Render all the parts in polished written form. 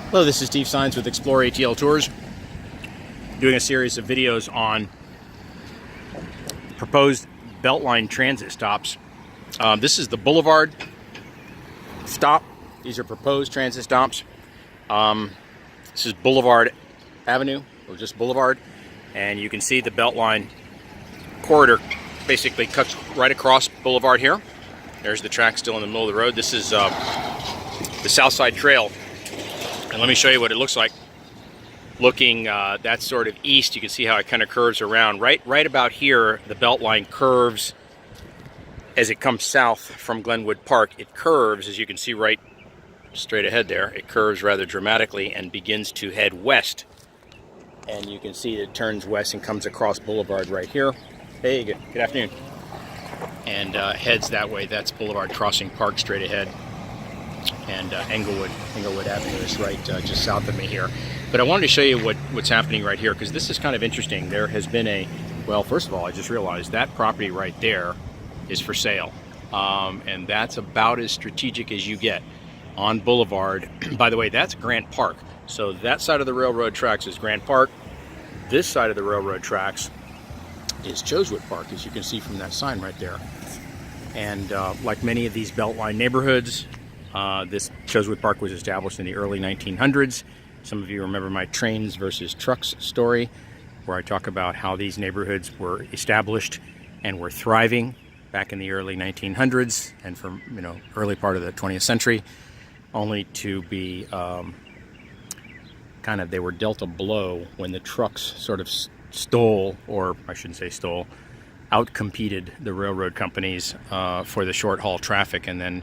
Hello, this is Steve Sines with Explore ATL Tours, doing a series of videos on proposed Beltline transit stops. This is the Boulevard stop. These are proposed transit stops. This is Boulevard Avenue, or just Boulevard, and you can see the Beltline corridor basically cuts right across Boulevard here. There's the track still in the middle of the road. This is the South Side Trail. And let me show you what it looks like. Looking that's sort of east, you can see how it kind of curves around. Right about here, the Beltline curves as it comes south from Glenwood Park. It curves, as you can see right straight ahead there. It curves rather dramatically and begins to head west. And you can see it turns west and comes across Boulevard right here. Hey, good afternoon. And heads that way. That's Boulevard crossing Park straight ahead. And Englewood Avenue is right just south of me here. But I wanted to show you what's happening right here, because this is kind of interesting. There has been well, first of all, I just realized that property right there is for sale. And that's about as strategic as you get on Boulevard. By the way, that's Grant Park. So that side of the railroad tracks is Grant Park. This side of the railroad tracks is Chosewood Park, as you can see from that sign right there. And like many of these Beltline neighborhoods, this Chosewood Park was established in the early 1900s. Some of you remember my trains versus trucks story, where I talk about how these neighborhoods were established and were thriving back in the early 1900s and from early part of the 20th century, only to be they were dealt a blow when the trucks sort of stole, or I shouldn't say stole, outcompeted the railroad companies for the short haul traffic. And then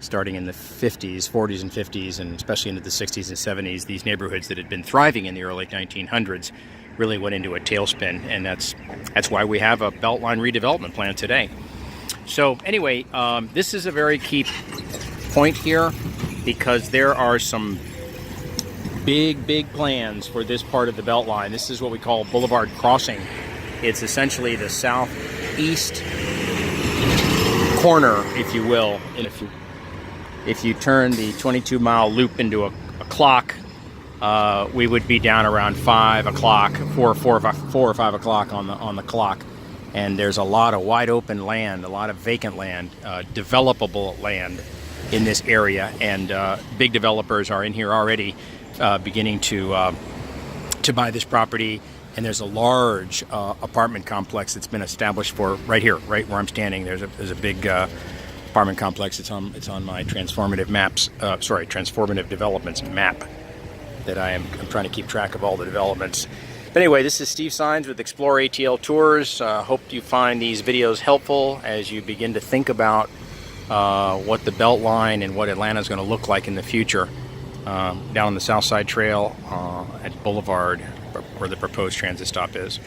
starting in the 40s and 50s, and especially into the 60s and 70s, these neighborhoods that had been thriving in the early 1900s really went into a tailspin, and that's why we have a Beltline redevelopment plan today. So anyway, this is a very key point here, because there are some big plans for this part of the Beltline. This is what we call Boulevard Crossing. It's essentially the southeast corner, if you will. And if you turn the 22-mile loop into a clock, we would be down around 5 o'clock, 4 or 5 o'clock on the clock. And there's a lot of wide open land, a lot of vacant land, developable land in this area. And big developers are in here already, beginning to buy this property. And there's a large apartment complex that's been established for right here, right where I'm standing. There's a big apartment complex. It's on my transformative developments map that I'm trying to keep track of all the developments. But anyway, this is Steve Sines with Explore ATL Tours. Hope you find these videos helpful as you begin to think about what the Beltline and what Atlanta is going to look like in the future. Down on the South Side Trail at Boulevard, where the proposed transit stop is.